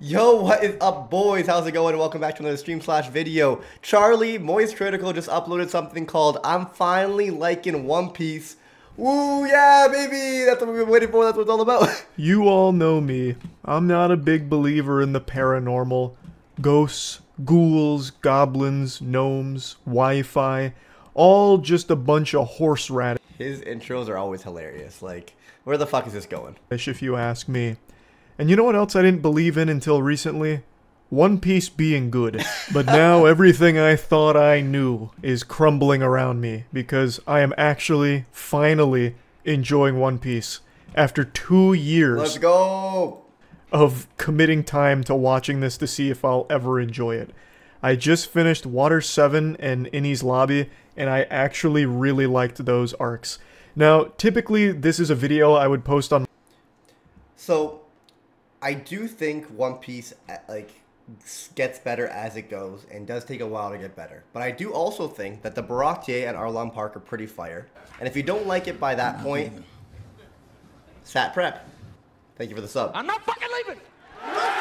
Yo, what is up, boys? How's it going? Welcome back to another stream/video. Charlie, Moist Critical, just uploaded something called I'm Finally Liking One Piece. Woo, yeah, baby! That's what we've been waiting for. That's what it's all about. You all know me. I'm not a big believer in the paranormal. Ghosts, ghouls, goblins, gnomes, Wi-Fi, all just a bunch of horse radish, His intros are always hilarious. Like, where the fuck is this going? if you ask me. And you know what else I didn't believe in until recently? One Piece being good. But now everything I thought I knew is crumbling around me because I am actually, finally, enjoying One Piece. After 2 years Let's go! of committing time to watching this to see if I'll ever enjoy it. I just finished Water 7 and Innie's Lobby, and I actually really liked those arcs. Now, typically, this is a video I would post on... So, I do think One Piece, like, gets better as it goes, and does take a while to get better. But I do also think that the Baratier and Arlong Park are pretty fire. And if you don't like it by that point, Sat Prep. Thank you for the sub. I'm not fucking leaving!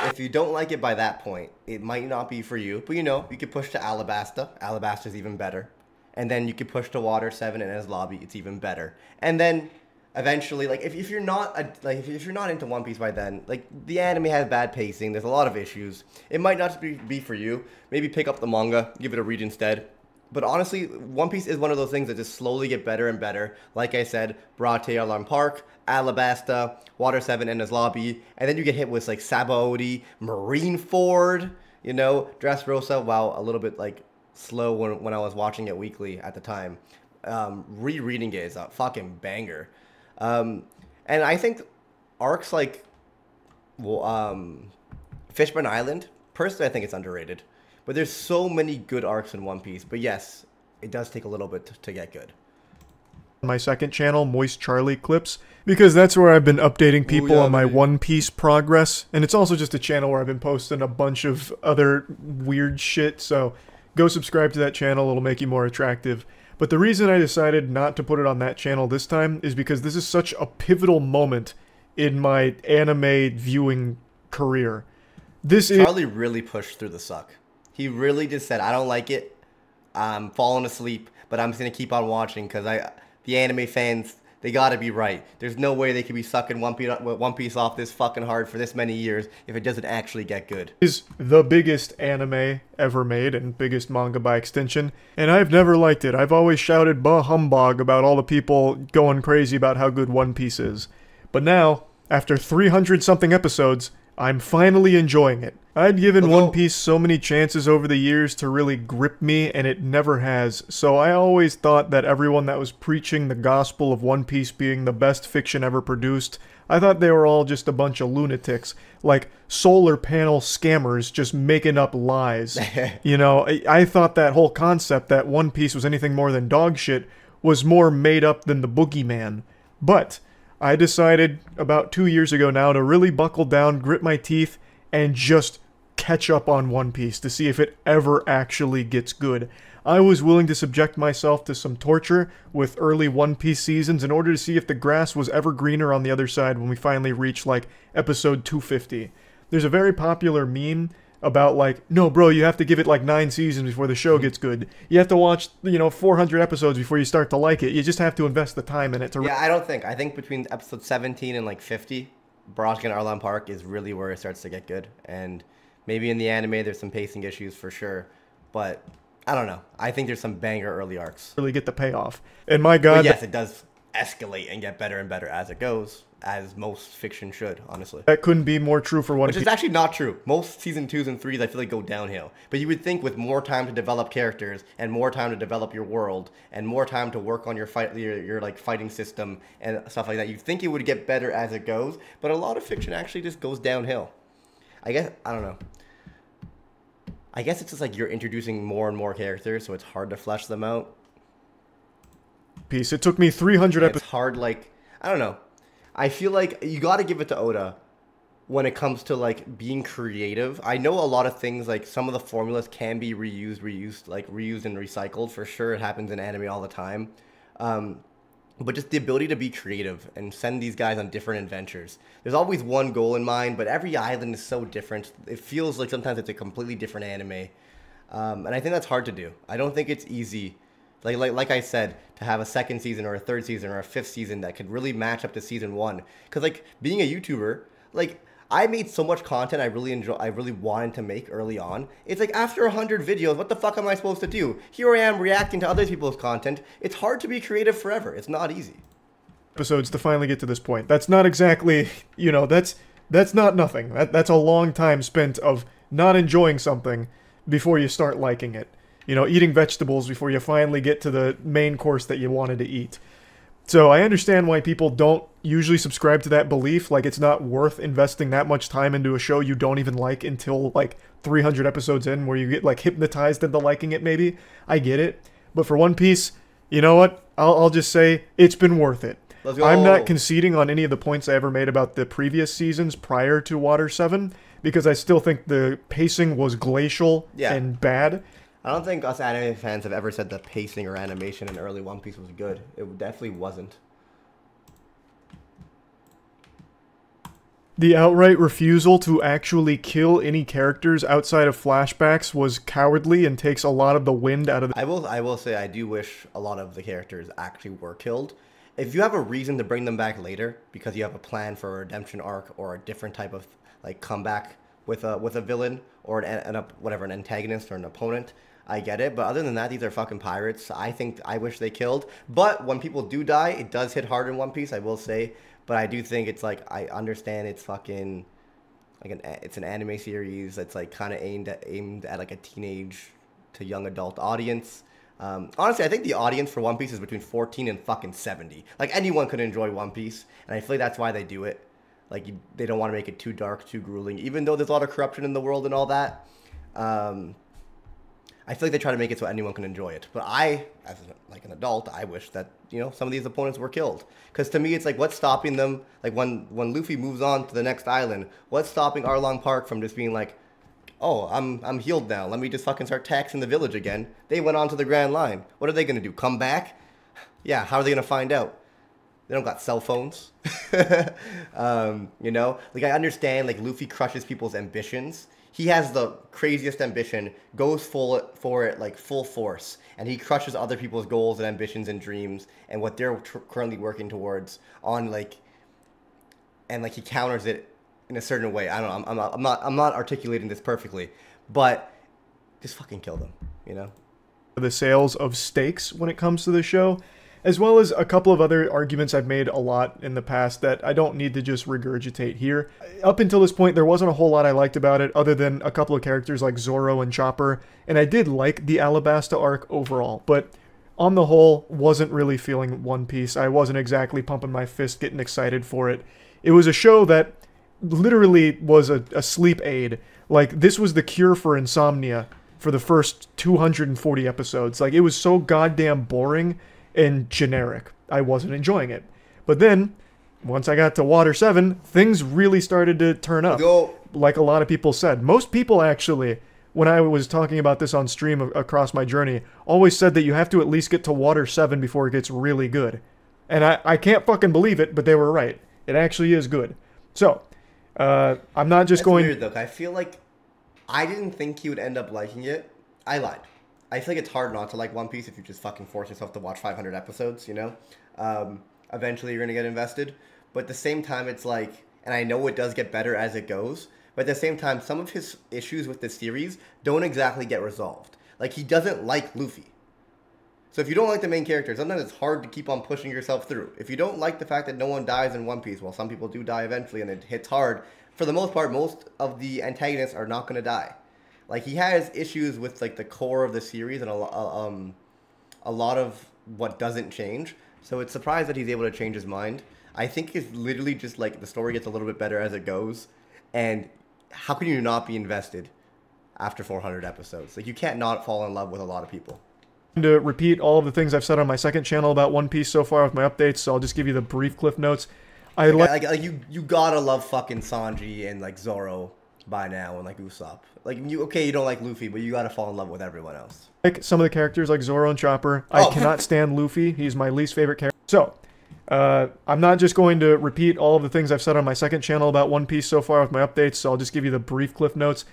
If you don't like it by that point, it might not be for you. But you know, you could push to Alabasta. Alabasta's even better. And then you could push to Water 7 and Enies Lobby. It's even better. And then eventually, like, if you're not if you're not into One Piece by then, like, the anime has bad pacing. There's a lot of issues. It might not be for you. Maybe pick up the manga, give it a read instead. But honestly, One Piece is one of those things that just slowly get better and better. Like I said, Baratier Alarm Park, Alabasta, Water 7, Enies Lobby, and then you get hit with like Sabaody, Marineford, you know, Dressrosa. Wow, a little bit like slow when I was watching it weekly at the time. Rereading it is a fucking banger. And I think arcs like Fishburne Island, personally I think it's underrated. But there's so many good arcs in One Piece. But yes, it does take a little bit to get good. my second channel, Moist Charlie Clips, because that's where I've been updating people on my One Piece progress. And it's also just a channel where I've been posting a bunch of other weird shit, so go subscribe to that channel, it'll make you more attractive. But the reason I decided not to put it on that channel this time is because this is such a pivotal moment in my anime viewing career. Charlie really pushed through the suck. He really just said, I don't like it, I'm falling asleep, but I'm just going to keep on watching because the anime fans, they got to be right. There's no way they could be sucking One Piece off this fucking hard for this many years if it doesn't actually get good. Is the biggest anime ever made and biggest manga by extension, and I've never liked it. I've always shouted bah humbug about all the people going crazy about how good One Piece is. But now, after 300 something episodes, I'm finally enjoying it. I'd given One Piece so many chances over the years to really grip me, and it never has. So I always thought that everyone that was preaching the gospel of One Piece being the best fiction ever produced, I thought they were all just a bunch of lunatics, like solar panel scammers just making up lies. You know, I thought that whole concept that One Piece was anything more than dog shit was more made up than the boogeyman. But I decided about 2 years ago now to really buckle down, grit my teeth, and just catch up on One Piece to see if it ever actually gets good. I was willing to subject myself to some torture with early One Piece seasons in order to see if the grass was ever greener on the other side when we finally reach, like, episode 250. There's a very popular meme about, like, no, bro, you have to give it, like, 9 seasons before the show gets good. You have to watch, you know, 400 episodes before you start to like it. You just have to invest the time in it to... Yeah, I think between episode 17 and, like, 50, Baratier and Arlong Park is really where it starts to get good. And maybe in the anime there's some pacing issues for sure. But I don't know. I think there's some banger early arcs. Really get the payoff. And my god... But yes, it does escalate and get better and better as it goes. As most fiction should, honestly. That couldn't be more true for One Piece. Which is actually not true. Most season 2s and 3s I feel like go downhill. But you would think with more time to develop characters and more time to develop your world and more time to work on your like fighting system and stuff like that, you'd think it would get better as it goes. But a lot of fiction actually just goes downhill. I don't know. I guess it's just like you're introducing more and more characters, so it's hard to flesh them out. It took me 300 episodes. It's hard, like, I don't know. I feel like you got to give it to Oda when it comes to, like, being creative. I know a lot of things, like, some of the formulas can be reused and recycled. For sure, it happens in anime all the time. but just the ability to be creative and send these guys on different adventures. There's always one goal in mind, but every island is so different. It feels like sometimes it's a completely different anime, and I think that's hard to do. I don't think it's easy, like I said, to have a second season or a third season or a fifth season that could really match up to season one. Because like being a YouTuber, like I made so much content I really wanted to make early on. It's like after 100 videos, what the fuck am I supposed to do? Here I am reacting to other people's content. It's hard to be creative forever. It's not easy. Episodes to finally get to this point. That's not exactly, you know, that's not nothing. That's a long time spent of not enjoying something before you start liking it. You know, eating vegetables before you finally get to the main course that you wanted to eat. So I understand why people don't usually subscribe to that belief, like it's not worth investing that much time into a show you don't even like until like 300 episodes in, where you get like hypnotized into liking it maybe. I get it. But for One Piece, you know what? I'll just say it's been worth it. Let's go. I'm not conceding on any of the points I ever made about the previous seasons prior to Water 7, because I still think the pacing was glacial and bad. I don't think us anime fans have ever said the pacing or animation in early One Piece was good. It definitely wasn't. The outright refusal to actually kill any characters outside of flashbacks was cowardly and takes a lot of the wind out of the... I will say I do wish a lot of the characters actually were killed. If you have a reason to bring them back later because you have a plan for a redemption arc or a different type of like comeback with a villain or an antagonist or an opponent, I get it. But other than that, these are fucking pirates. I wish they killed. But when people do die, it does hit hard in One Piece, I will say. But I do think it's like, I understand it's fucking like it's an anime series that's like kind of aimed at like a teenage to young adult audience. Honestly, I think the audience for One Piece is between 14 and fucking 70. Like anyone could enjoy One Piece, and I feel like that's why they do it. Like they don't want to make it too dark, too grueling, even though there's a lot of corruption in the world and all that. I feel like they try to make it so anyone can enjoy it. But I, as like an adult, I wish that, you know, some of these opponents were killed. Because to me, it's like, what's stopping them? Like when Luffy moves on to the next island, what's stopping Arlong Park from just being like, oh, I'm healed now. Let me just fucking start taxing the village again. They went on to the Grand Line. What are they going to do? Come back? Yeah, how are they going to find out? They don't got cell phones. You know? Like, I understand, like, Luffy crushes people's ambitions. He has the craziest ambition, goes for it, like, full force. And he crushes other people's goals and ambitions and dreams and what they're currently working towards on, like... And, like, he counters it in a certain way. I don't know. I'm not articulating this perfectly, but just fucking kill them, you know? The sales of stakes when it comes to the show, as well as a couple of other arguments I've made a lot in the past that I don't need to just regurgitate here. Up until this point, there wasn't a whole lot I liked about it, other than a couple of characters like Zoro and Chopper, and I did like the Alabasta arc overall, but on the whole, wasn't really feeling One Piece. I wasn't exactly pumping my fist, getting excited for it. It was a show that literally was a sleep aid. Like, this was the cure for insomnia for the first 240 episodes. Like, it was so goddamn boring and generic. I wasn't enjoying it. But then, once I got to Water 7, things really started to turn up. Like a lot of people said. Most people, actually, when I was talking about this on stream across my journey, always said that you have to at least get to Water 7 before it gets really good. And I can't fucking believe it, but they were right. It actually is good. So, I'm not just going... That's weird, though. I feel like I didn't think you would end up liking it. I lied. I feel like it's hard not to like One Piece if you just fucking force yourself to watch 500 episodes, you know? Eventually you're going to get invested. But at the same time, it's like... And I know it does get better as it goes. But at the same time, some of his issues with the series don't exactly get resolved. Like, he doesn't like Luffy. So if you don't like the main character, sometimes it's hard to keep on pushing yourself through. If you don't like the fact that no one dies in One Piece, well, some people do die eventually and it hits hard, for the most part, most of the antagonists are not going to die. Like, he has issues with, like, the core of the series and a lot of what doesn't change. So it's surprised that he's able to change his mind. I think it's literally just, like, the story gets a little bit better as it goes. And how can you not be invested after 400 episodes? Like, you can't not fall in love with a lot of people. To repeat all of the things I've said on my second channel about One Piece so far with my updates, so I'll just give you the brief cliff notes. Like you gotta love fucking Sanji and like Zoro by now and like Usopp. Like you don't like Luffy, but you gotta fall in love with everyone else. Like some of the characters like Zoro and Chopper. I cannot stand Luffy. He's my least favorite character. So, I'm not just going to repeat all of the things I've said on my second channel about One Piece so far with my updates, so I'll just give you the brief cliff notes.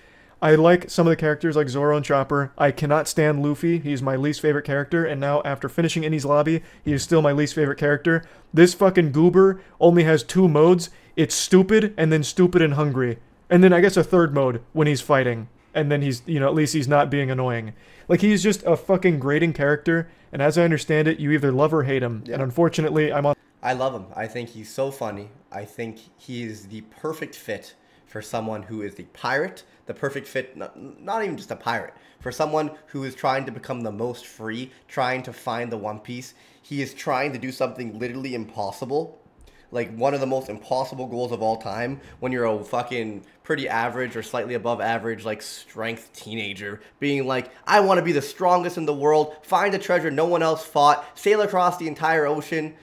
I like some of the characters like Zoro and Chopper. I cannot stand Luffy. He's my least favorite character, and now after finishing Enies Lobby, he is still my least favorite character. This fucking goober only has 2 modes. It's stupid, and then stupid and hungry. And then I guess a third mode when he's fighting. And then he's, you know, at least he's not being annoying. Like, he's just a fucking grating character, and as I understand it, you either love or hate him. Yeah. And unfortunately, I love him. I think he's so funny. I think he is the perfect fit for someone who is the pirate, the perfect fit, not even just a pirate, for someone who is trying to become the most free, trying to find the One Piece. He is trying to do something literally impossible, like one of the most impossible goals of all time, when you're a fucking pretty average or slightly above average, like, strength teenager, being like, I want to be the strongest in the world, find a treasure no one else fought, sail across the entire ocean.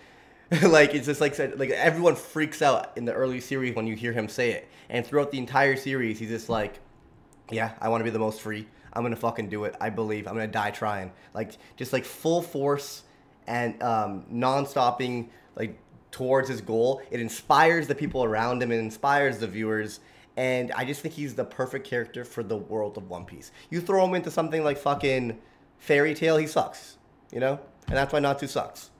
Like, it's just like everyone freaks out in the early series when you hear him say it. And throughout the entire series, he's just like, yeah, I want to be the most free. I'm going to fucking do it. I believe. I'm going to die trying. Like, just like full force and non-stopping, like, towards his goal. It inspires the people around him. It inspires the viewers. And I just think he's the perfect character for the world of One Piece. You throw him into something like fucking Fairy Tail, he sucks. You know? And that's why Natsu sucks.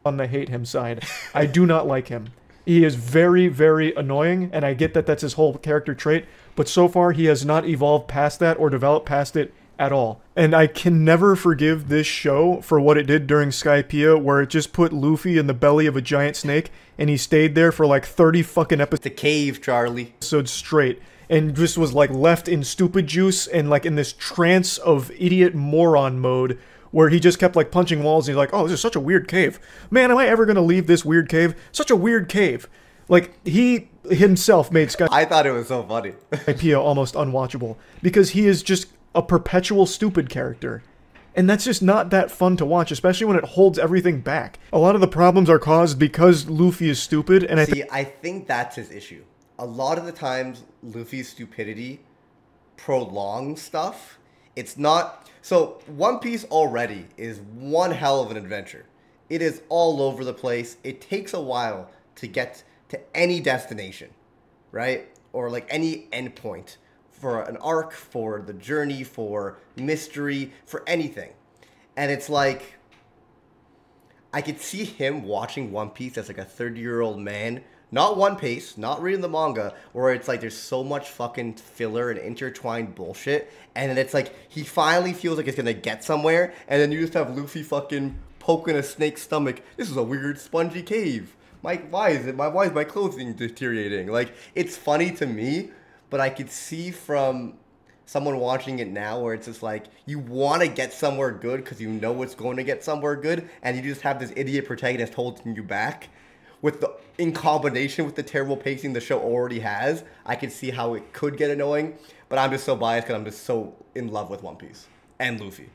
On the hate him side. I do not like him. He is very, very annoying, and I get that that's his whole character trait, but so far he has not evolved past that or developed past it at all. And I can never forgive this show for what it did during Skypiea, where it just put Luffy in the belly of a giant snake, and he stayed there for like 30 fucking episodes. The cave, Charlie. Episodes straight, and just was like left in stupid juice and like in this trance of idiot moron mode, where he just kept like punching walls and he's like, oh, this is such a weird cave. Man, am I ever going to leave this weird cave? Such a weird cave. Like, he himself made I thought it was so funny. Skypiea almost unwatchable, because he is just a perpetual stupid character. And that's just not that fun to watch, especially when it holds everything back. A lot of the problems are caused because Luffy is stupid, and I think that's his issue. A lot of the times, Luffy's stupidity prolongs stuff. It's not... So, One Piece already is one hell of an adventure. It is all over the place. It takes a while to get to any destination, right? Or like any endpoint for an arc, for the journey, for mystery, for anything. And it's like, I could see him watching One Piece as like a 30-year-old man. Not One Piece, not reading the manga, where it's like there's so much fucking filler and intertwined bullshit, and then it's like he finally feels like he's gonna get somewhere, and then you just have Luffy fucking poking a snake's stomach. This is a weird spongy cave. Why is my clothing deteriorating? Like, it's funny to me, but I could see from someone watching it now where it's just like, you want to get somewhere good because you know it's going to get somewhere good, and you just have this idiot protagonist holding you back. In combination with the terrible pacing the show already has, I can see how it could get annoying, but I'm just so biased because I'm just so in love with One Piece and Luffy.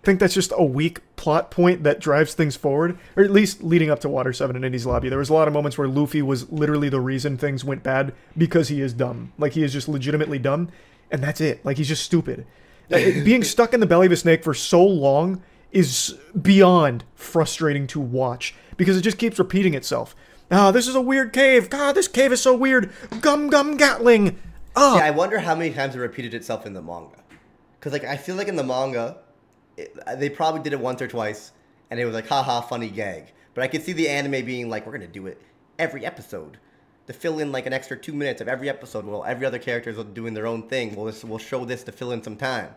I think that's just a weak plot point that drives things forward, or at least leading up to Water 7 and Enies Lobby. There was a lot of moments where Luffy was literally the reason things went bad because he is dumb. Like, he is just legitimately dumb, and that's it. Like, he's just stupid. Being stuck in the belly of a snake for so long is beyond frustrating to watch, because it just keeps repeating itself. Ah, this is a weird cave. God, this cave is so weird. Gum Gum Gatling. Ah. Yeah, I wonder how many times it repeated itself in the manga. Because, like, I feel like in the manga, they probably did it once or twice, and it was like, haha, funny gag. But I could see the anime being like, we're going to do it every episode. To fill in, like, an extra 2 minutes of every episode, while every other character is doing their own thing. We'll show this to fill in some time.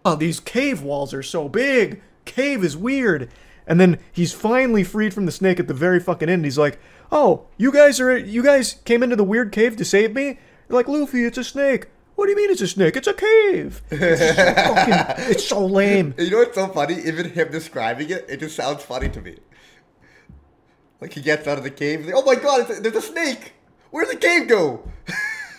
Oh, these cave walls are so big. Cave is weird. And then he's finally freed from the snake at the very fucking end. He's like, oh, you guys came into the weird cave to save me? You're like, Luffy, it's a snake. What do you mean it's a snake? It's a cave. It's so lame. You know what's so funny? Even him describing it, it just sounds funny to me. Like, he gets out of the cave, like, oh my god, there's a snake. Where'd the cave go?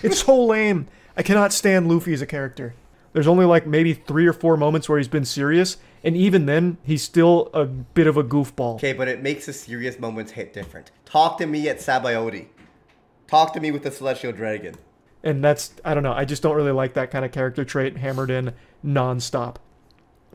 It's so lame. I cannot stand Luffy as a character. There's only like maybe 3 or 4 moments where he's been serious, and even then, he's still a bit of a goofball. Okay, but it makes the serious moments hit different. Talk to me at Sabayoti. Talk to me with the Celestial Dragon. And that's, I don't know, I just don't really like that kind of character trait hammered in non-stop.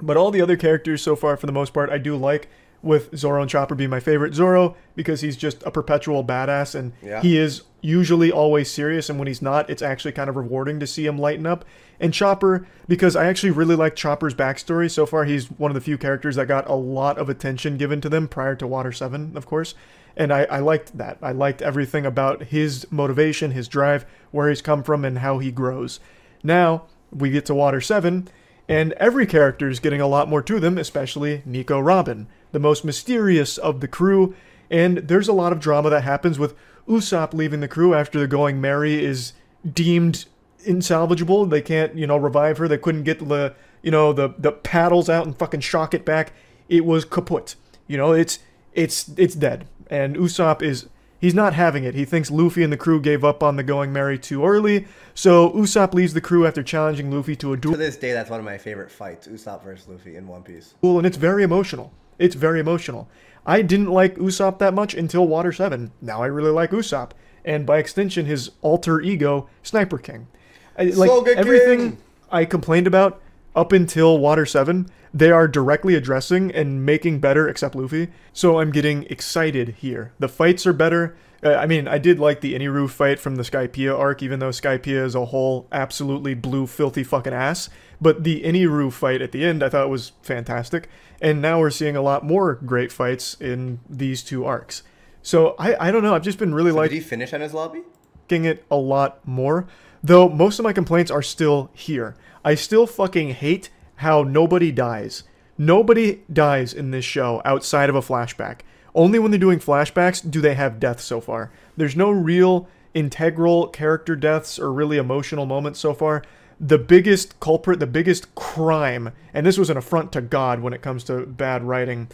But all the other characters so far, for the most part, I do like. with Zoro and Chopper being my favorite. Zoro, because he's just a perpetual badass, and Yeah. he is usually always serious, and when he's not, it's actually kind of rewarding to see him lighten up. And Chopper, because I actually really like Chopper's backstory. So far, he's one of the few characters that got a lot of attention given to them prior to Water 7, of course. And I liked that. I liked everything about his motivation, his drive, where he's come from, and how he grows. Now, we get to Water 7, and every character is getting a lot more to them, especially Nico Robin, the most mysterious of the crew. And there's a lot of drama that happens with Usopp leaving the crew after the Going Merry is deemed insalvageable. They can't, revive her. They couldn't get the paddles out and fucking shock it back. It was kaput. It's dead. And Usopp he's not having it. He thinks Luffy and the crew gave up on the Going Merry too early. So Usopp leaves the crew after challenging Luffy to a duel. To this day, that's one of my favorite fights, Usopp versus Luffy in One Piece. And it's very emotional. It's very emotional. I didn't like Usopp that much until Water 7. Now I really like Usopp. And by extension, his alter ego, Sniper King. Everything King. I complained about up until Water 7, they are directly addressing and making better, except Luffy. So I'm getting excited here. The fights are better. I did like the Iniru fight from the Skypiea arc, even though Skypiea as a whole absolutely blew filthy fucking ass. But the Iniru fight at the end I thought was fantastic. And now we're seeing a lot more great fights in these two arcs. So I don't know, I've just been really Did he finish on his lobby? liking it a lot more. Though most of my complaints are still here. I still fucking hate how nobody dies. Nobody dies in this show outside of a flashback. Only when they're doing flashbacks do they have deaths so far. There's no real integral character deaths or really emotional moments so far. The biggest culprit, the biggest crime, and this was an affront to God when it comes to bad writing,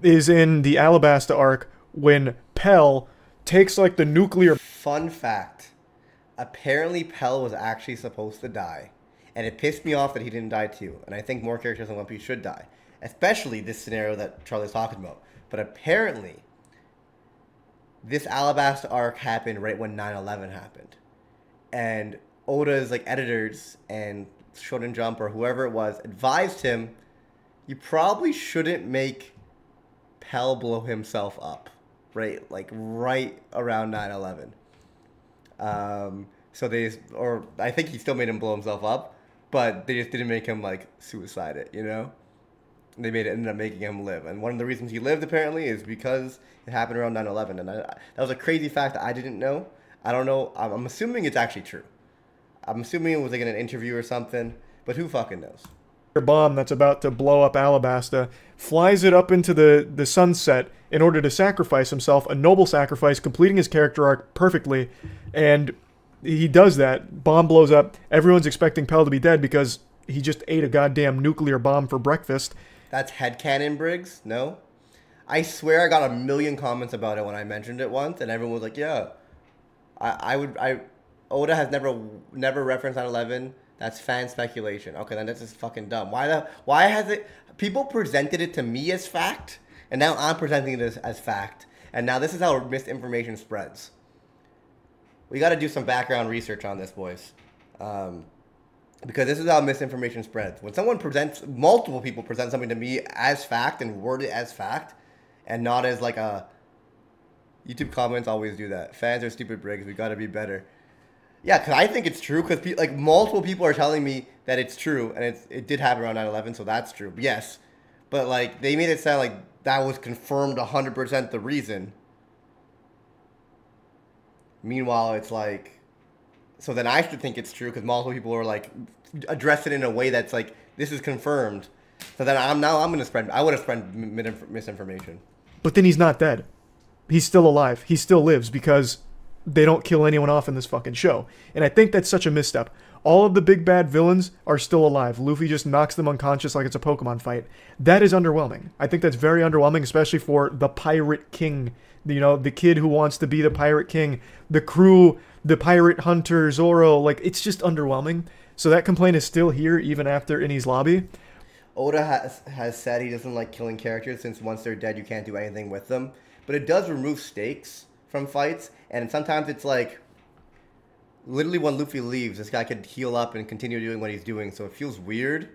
is in the Alabasta arc when Pell takes like the nuclear... Fun fact. Apparently Pell was actually supposed to die. And it pissed me off that he didn't die too. And I think more characters in One Piece should die. Especially this scenario that Charlie's talking about. But apparently, this Alabasta arc happened right when 9/11 happened. And Oda's editors and Shonen Jump or whoever it was advised him, you probably shouldn't make Pell blow himself up. Right around 9/11. Or I think he still made him blow himself up, but they just didn't make him suicide it, They ended up making him live. And one of the reasons he lived apparently is because it happened around 9/11. And that was a crazy fact that I didn't know. I don't know. I'm assuming it's actually true. I'm assuming it was in an interview or something, but who fucking knows? Bomb that's about to blow up Alabasta, flies it up into the sunset in order to sacrifice himself, a noble sacrifice, completing his character arc perfectly, and he does that. Bomb blows up. Everyone's expecting Pell to be dead because he just ate a goddamn nuclear bomb for breakfast. That's headcanon, Briggs? No? I swear I got a million comments about it when I mentioned it once, and everyone was like, yeah. Oda has never referenced 9/11. That's fan speculation. Okay, then that's just fucking dumb. Why has it... People presented it to me as fact, and now I'm presenting it as fact. And now this is how misinformation spreads. We got to do some background research on this, boys. Because this is how misinformation spreads. When multiple people present something to me as fact and word it as fact, and not as a... YouTube comments always do that. Fans are stupid, Briggs. We got to be better. Yeah, because I think it's true, because multiple people are telling me that it's true, and it did happen around 9/11, so that's true. Yes, but they made it sound like that was confirmed 100% the reason. Meanwhile, it's so then I should think it's true, because multiple people are address it in a way that's this is confirmed. So then I would have spread misinformation. But then he's not dead. He's still alive. He still lives because they don't kill anyone off in this fucking show. And I think that's such a misstep. All of the big bad villains are still alive. Luffy just knocks them unconscious like it's a Pokemon fight. That is underwhelming. I think that's very underwhelming, especially for the Pirate King. The kid who wants to be the Pirate King. The crew, the Pirate Hunter, Zoro. It's just underwhelming. So that complaint is still here even after Ini's lobby. Oda has said he doesn't like killing characters since once they're dead you can't do anything with them. But it does remove stakes from fights, and sometimes it's literally when Luffy leaves, this guy could heal up and continue doing what he's doing, so it feels weird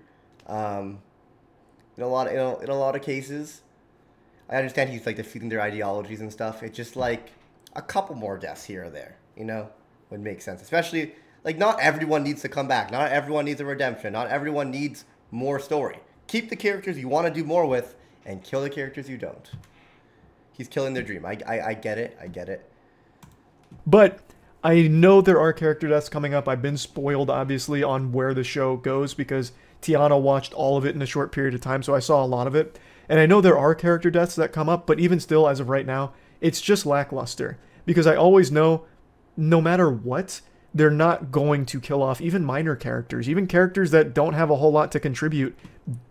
in a lot of cases. I understand he's like defeating their ideologies and stuff. It's just like a couple more deaths here or there, you know, would make sense. Especially like not everyone needs to come back. Not everyone needs a redemption. Not everyone needs more story. Keep the characters you want to do more with and kill the characters you don't. He's killing their dream. I get it. I get it. But I know there are character deaths coming up. I've been spoiled, obviously, on where the show goes because Tiana watched all of it in a short period of time, so I saw a lot of it. And I know there are character deaths that come up, but even still, as of right now, it's just lackluster. Because I always know, no matter what, they're not going to kill off even minor characters. Even characters that don't have a whole lot to contribute.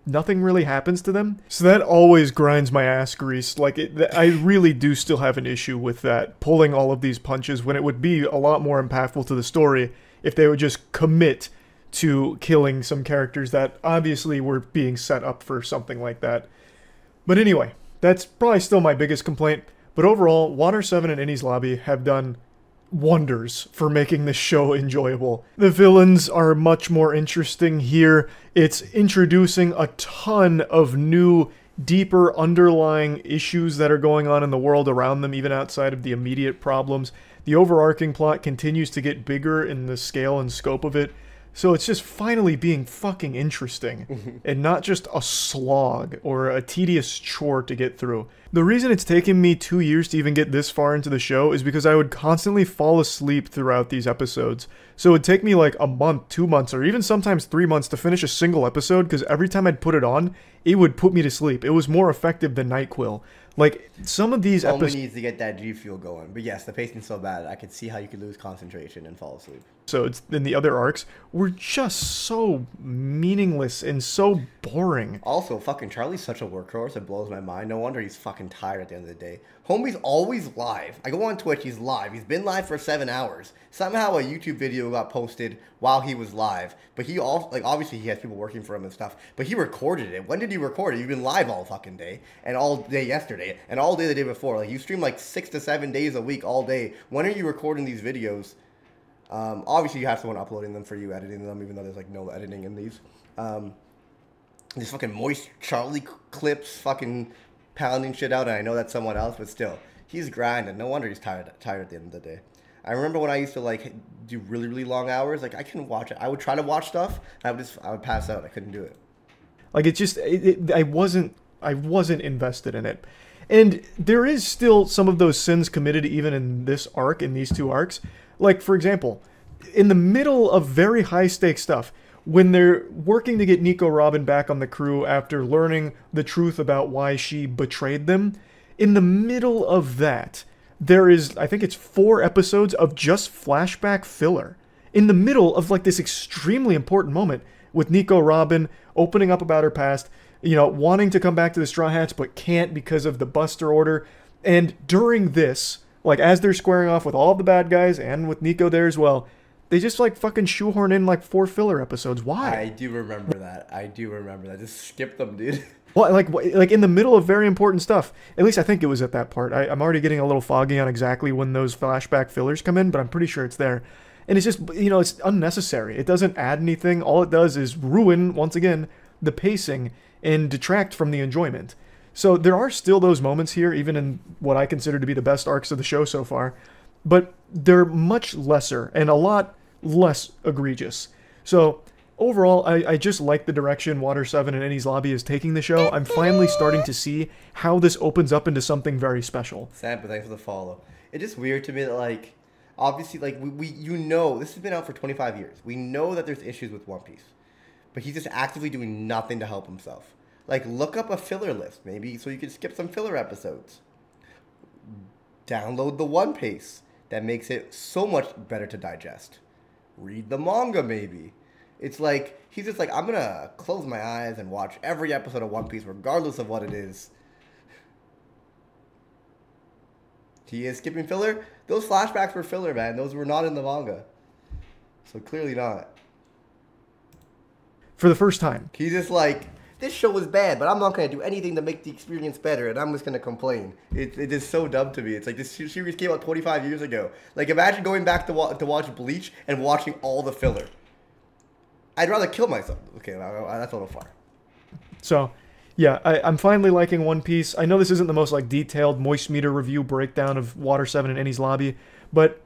Nothing really happens to them. So that always grinds my ass grease. Like, I really do still have an issue with that. Pulling all of these punches when it would be a lot more impactful to the story if they would just commit to killing some characters that obviously were being set up for something like that. But anyway, that's probably still my biggest complaint. But overall, Water 7 and Innie's Lobby have done wonders for making this show enjoyable. The villains are much more interesting here. It's introducing a ton of new, deeper underlying issues that are going on in the world around them, even outside of the immediate problems. The overarching plot continues to get bigger in the scale and scope of it. So it's just finally being fucking interesting and not just a slog or a tedious chore to get through. The reason it's taken me 2 years to even get this far into the show is because I would constantly fall asleep throughout these episodes. So it would take me like a month, 2 months, or even sometimes 3 months to finish a single episode because every time I'd put it on, it would put me to sleep. It was more effective than NyQuil. Like, some of these episodes... needs to get that G Fuel going. But yes, the pacing's so bad, I could see how you could lose concentration and fall asleep. So it's in the other arcs were just so meaningless and so boring. Also, fucking Charlie's such a workhorse, it blows my mind. No wonder he's fucking tired at the end of the day. Homie's always live. I go on Twitch, he's live. He's been live for 7 hours. Somehow a YouTube video got posted while he was live. But he also, like, obviously he has people working for him and stuff. But he recorded it. When did he record it? You've been live all fucking day. And all day yesterday. And all day the day before. Like, you stream like 6 to 7 days a week all day. When are you recording these videos? Obviously you have someone uploading them for you, editing them, even though there's like no editing in these. These fucking moist Charlie clips, fucking pounding shit out, and I know that's someone else, but still, he's grinding. No wonder he's tired at the end of the day. I remember when I used to like do really, really long hours, like I couldn't watch it. I would try to watch stuff, and I would pass out. I couldn't do it. Like it just, I wasn't invested in it. And there is still some of those sins committed even in this arc, in these 2 arcs. Like, for example, in the middle of very high-stakes stuff, when they're working to get Nico Robin back on the crew after learning the truth about why she betrayed them, in the middle of that, there is, I think it's 4 episodes of just flashback filler. In the middle of, like, this extremely important moment with Nico Robin opening up about her past, you know, wanting to come back to the Straw Hats but can't because of the Buster order. And during this, like, as they're squaring off with all the bad guys and with Nico there as well, they just, like, fucking shoehorn in, like, 4 filler episodes. Why? I do remember that. Just skip them, dude. Well, like in the middle of very important stuff. At least I think it was at that part. I'm already getting a little foggy on exactly when those flashback fillers come in, but I'm pretty sure it's there. And it's just, you know, it's unnecessary. It doesn't add anything. All it does is ruin, once again, the pacing and detract from the enjoyment. So there are still those moments here, even in what I consider to be the best arcs of the show so far, but they're much lesser and a lot less egregious. So overall, I just like the direction Water 7 and Innie's Lobby is taking the show. I'm finally starting to see how this opens up into something very special. Sam, but thanks for the follow. It's just weird to me that, like, obviously, like, you know, this has been out for 25 years. We know that there's issues with One Piece, but he's just actively doing nothing to help himself. Like, look up a filler list, maybe, so you can skip some filler episodes. Download the One Piece. That makes it so much better to digest. Read the manga, maybe. It's like, he's just like, I'm gonna close my eyes and watch every episode of One Piece, regardless of what it is. He is skipping filler? Those flashbacks were filler, man. Those were not in the manga. So clearly not. For the first time. He's just like, this show was bad, but I'm not going to do anything to make the experience better, and I'm just going to complain. It is so dumb to me. It's like, this series came out 25 years ago. Like, imagine going back to watch Bleach and watching all the filler. I'd rather kill myself. Okay, that's a little far. So, yeah, I'm finally liking One Piece. I know this isn't the most like detailed moist meter review breakdown of Water 7 and Enies Lobby, but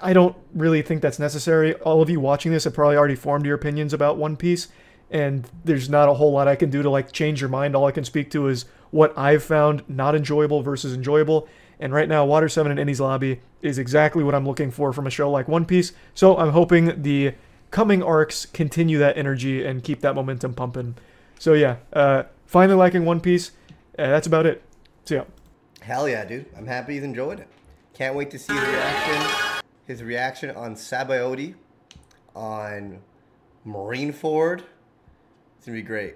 I don't really think that's necessary. All of you watching this have probably already formed your opinions about One Piece, and there's not a whole lot I can do to like change your mind. All I can speak to is what I've found not enjoyable versus enjoyable. And right now, Water 7 and Enies Lobby is exactly what I'm looking for from a show like One Piece. So I'm hoping the coming arcs continue that energy and keep that momentum pumping. So yeah, finally liking One Piece. That's about it. So yeah. Hell yeah, dude. I'm happy he's enjoyed it. Can't wait to see his reaction. His reaction on Sabaody, on Marineford. It's gonna be great.